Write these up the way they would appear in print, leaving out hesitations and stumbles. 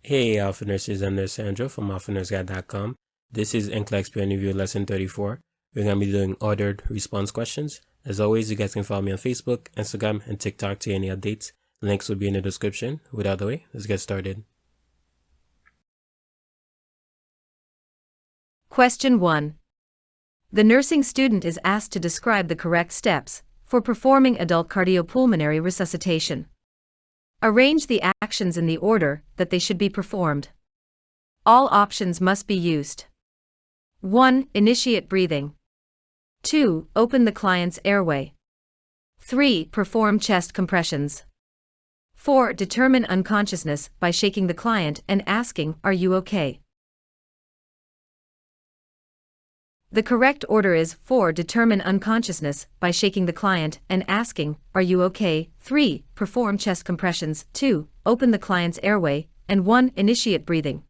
Hey, Alpha Nurses, I'm Nurse Sandra from alphanursguide.com. This is NCLEX PN Review Lesson 34. We're going to be doing ordered response questions. As always, you guys can follow me on Facebook, Instagram, and TikTok to any updates. Links will be in the description. Without the way, let's get started. Question 1. The nursing student is asked to describe the correct steps for performing adult cardiopulmonary resuscitation. Arrange the actions in the order that they should be performed. All options must be used. 1. Initiate breathing. 2. Open the client's airway. 3. Perform chest compressions. 4. Determine unconsciousness by shaking the client and asking, "Are you okay?" The correct order is 4. Determine unconsciousness by shaking the client and asking, "Are you okay?" 3. Perform chest compressions. 2. Open the client's airway. And 1. Initiate breathing.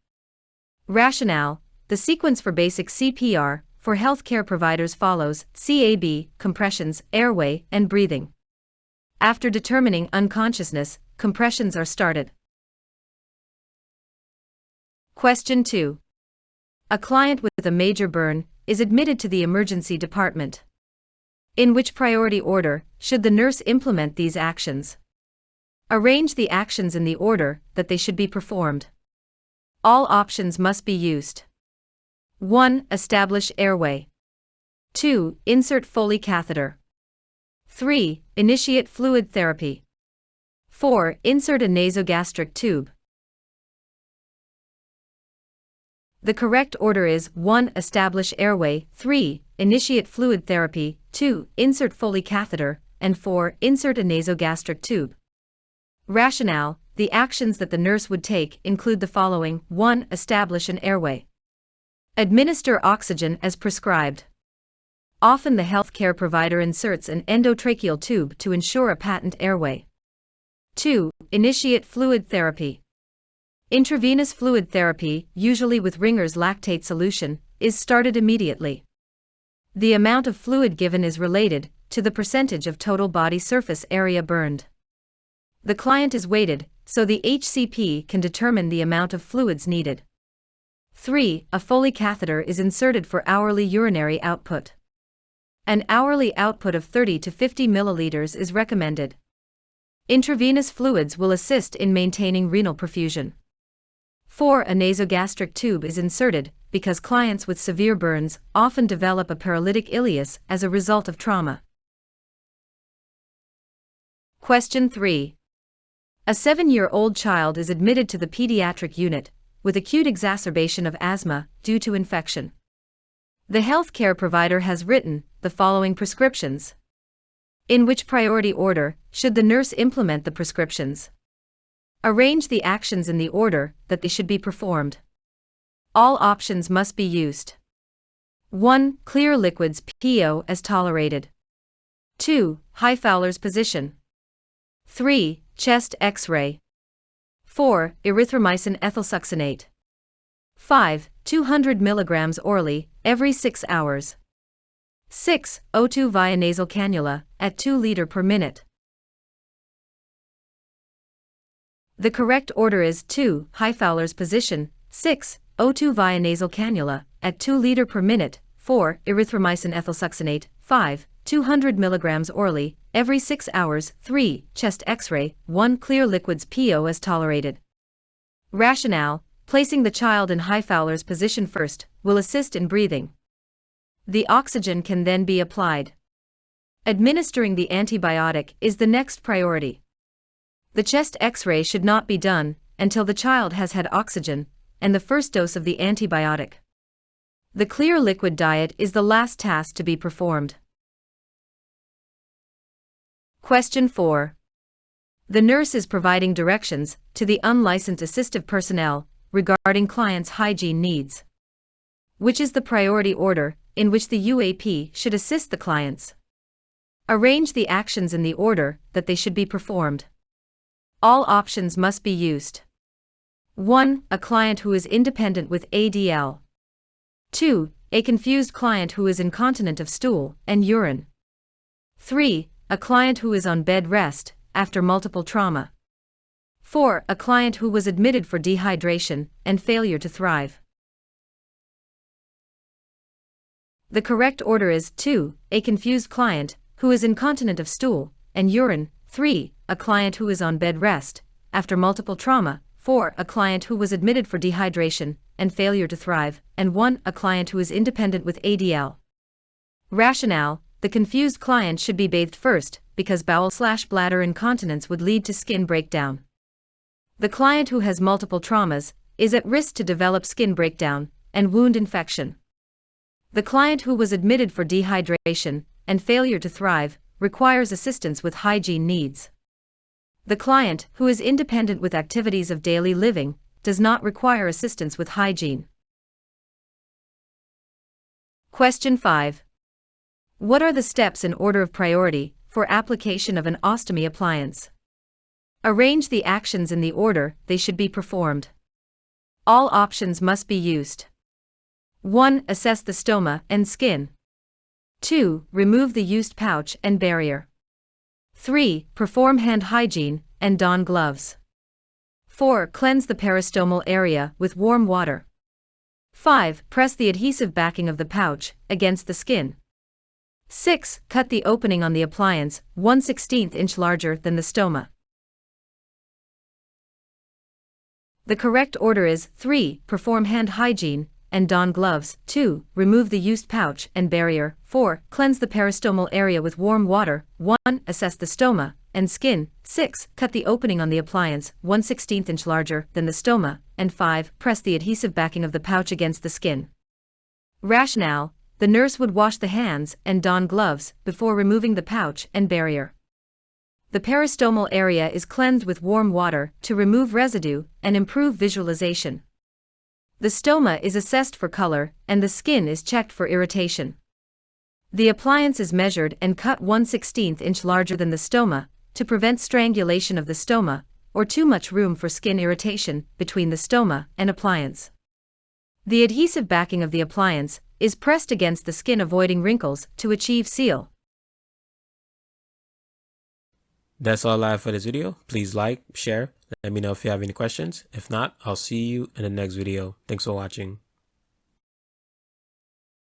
Rationale: the sequence for basic CPR for healthcare providers follows CAB, compressions, airway, and breathing. After determining unconsciousness, compressions are started. Question 2. A client with a major burn is admitted to the emergency department. In which priority order should the nurse implement these actions? Arrange the actions in the order that they should be performed. All options must be used. 1. Establish airway. 2. Insert Foley catheter. 3. Initiate fluid therapy. 4. Insert a nasogastric tube. The correct order is 1. Establish airway, 3. Initiate fluid therapy, 2. Insert Foley catheter, and 4. Insert a nasogastric tube. Rationale: the actions that the nurse would take include the following. 1. Establish an airway. Administer oxygen as prescribed. Often the healthcare provider inserts an endotracheal tube to ensure a patent airway. 2. Initiate fluid therapy. Intravenous fluid therapy, usually with Ringer's lactate solution, is started immediately. The amount of fluid given is related to the percentage of total body surface area burned. The client is weighted, so the HCP can determine the amount of fluids needed. 3. A Foley catheter is inserted for hourly urinary output. An hourly output of 30 to 50 milliliters is recommended. Intravenous fluids will assist in maintaining renal perfusion. 4. A nasogastric tube is inserted because clients with severe burns often develop a paralytic ileus as a result of trauma. Question 3. A 7-year-old child is admitted to the pediatric unit with acute exacerbation of asthma due to infection. The healthcare provider has written the following prescriptions. In which priority order should the nurse implement the prescriptions? Arrange the actions in the order that they should be performed. All options must be used. 1. Clear liquids PO as tolerated. 2. High Fowler's position. 3. Chest X-ray. 4. Erythromycin ethylsuccinate. 5. 200 mg orally, every 6 hours. 6. O2 via nasal cannula, at 2 liters per minute. The correct order is 2. High Fowler's position, 6. O2 via nasal cannula, at 2 liters per minute, 4. Erythromycin ethylsuccinate, 5. 200 mg orally, every 6 hours, 3. Chest X-ray, 1. Clear liquids PO as tolerated. Rationale: placing the child in High Fowler's position first will assist in breathing. The oxygen can then be applied. Administering the antibiotic is the next priority. The chest X-ray should not be done until the child has had oxygen and the first dose of the antibiotic. The clear liquid diet is the last task to be performed. Question 4. The nurse is providing directions to the unlicensed assistive personnel regarding clients' hygiene needs. Which is the priority order in which the UAP should assist the clients? Arrange the actions in the order that they should be performed. All options must be used. 1. A client who is independent with ADL. 2. A confused client who is incontinent of stool and urine. 3. A client who is on bed rest after multiple trauma. 4. A client who was admitted for dehydration and failure to thrive. The correct order is 2. A confused client who is incontinent of stool and urine. 3. A client who is on bed rest after multiple trauma. 4. A client who was admitted for dehydration and failure to thrive. And 1. A client who is independent with ADL. Rationale: the confused client should be bathed first because bowel/bladder incontinence would lead to skin breakdown. The client who has multiple traumas is at risk to develop skin breakdown and wound infection. The client who was admitted for dehydration and failure to thrive requires assistance with hygiene needs. The client who is independent with activities of daily living does not require assistance with hygiene. Question 5. What are the steps in order of priority for application of an ostomy appliance? Arrange the actions in the order they should be performed. All options must be used. 1. Assess the stoma and skin. 2. Remove the used pouch and barrier. 3. Perform hand hygiene and don gloves. 4. Cleanse the peristomal area with warm water. 5. Press the adhesive backing of the pouch against the skin. 6. Cut the opening on the appliance 1/16 inch larger than the stoma. The correct order is 3. Perform hand hygiene and don gloves. 2. Remove the used pouch and barrier. 4. Cleanse the peristomal area with warm water. 1. Assess the stoma and skin. 6. Cut the opening on the appliance 1/16 inch larger than the stoma. And 5. Press the adhesive backing of the pouch against the skin. Rationale: the nurse would wash the hands and don gloves before removing the pouch and barrier. The peristomal area is cleansed with warm water to remove residue and improve visualization. The stoma is assessed for color and the skin is checked for irritation. The appliance is measured and cut 1/16 inch larger than the stoma to prevent strangulation of the stoma or too much room for skin irritation between the stoma and appliance. The adhesive backing of the appliance is pressed against the skin, avoiding wrinkles to achieve seal. That's all I have for this video. Please like, share, let me know if you have any questions. If not, I'll see you in the next video. Thanks for watching.